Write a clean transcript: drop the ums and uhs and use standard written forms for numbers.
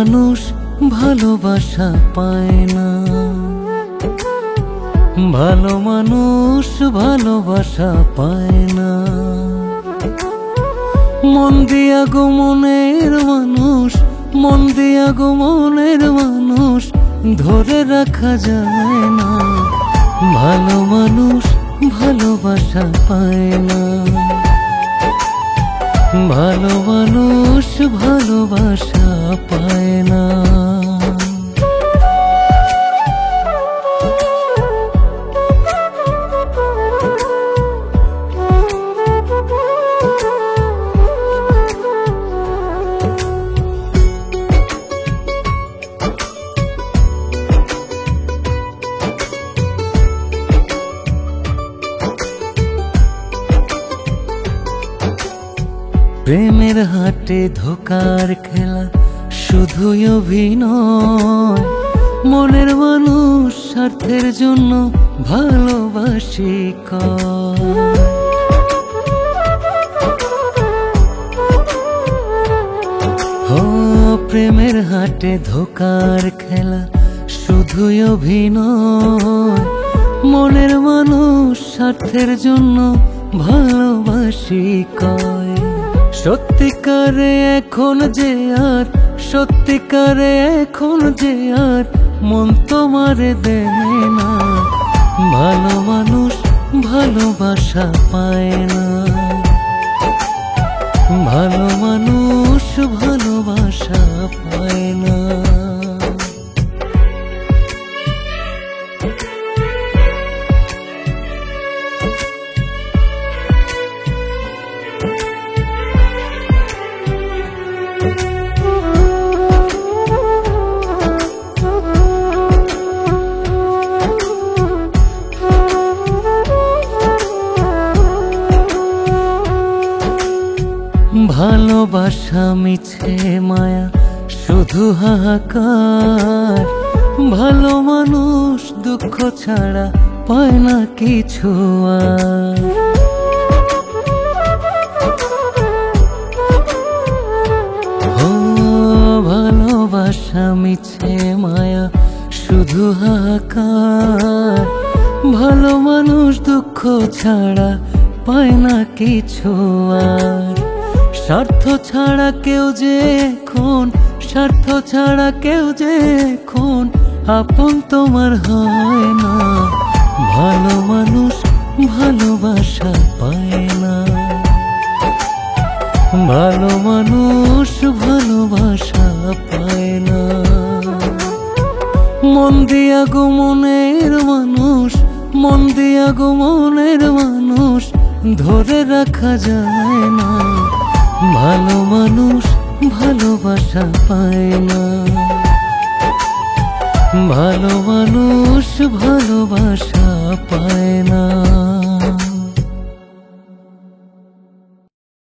মানুষ ভালোবাসা পায় না, ভালো মানুষ ভালোবাসা পায় না। মন দিয়া গো মনের মানুষ, মন দিয়া গো মনের মানুষ ধরে রাখা যায় না। ভালো মানুষ ভালোবাসা পায় না, ভালো মানুষ ভালোবাসা পায় না। প্রেমের হাটে ধোকার খেলা শুধুই অভিনয়, মনের মানুষ স্বার্থের জন্য ভালোবাসি কয়। প্রেমের হাটে ধোকার খেলা শুধুই অভিনয়, মনের মানুষ স্বার্থের জন্য ভালোবাসি কয়। সত্যিকারে এখন যে আর, সত্যিকারে এখন যে আর মন তোমারে দেয় না। ভালো মানুষ ভালোবাসা পায় না, ভালো মানুষ ভালোবাসা পায় না। ভালোবাসা মিছে মায়া শুধু হাহাকার, ভালো মানুষ দুঃখ ছাড়া পায় না কিছু আর। ভালোবাসা মিছে মায়া শুধু হাহাকার, ভালো মানুষ দুঃখ ছাড়া পায় না কিছু আর। স্বার্থ ছাড়া কেউ যে এখন, স্বার্থ ছাড়া কেউ যে এখন আপন তোমার হয় না। ভালো মানুষ ভালোবাসা পায় না, ভালো মানুষ ভালোবাসা পায় না। মন দিয়া গো মনের মানুষ, মন দিয়া গো মনের মানুষ ধরে রাখা যায় না। ভালো মানুষ ভালোবাসা পায় না, ভালো মানুষ ভালোবাসা পায় না।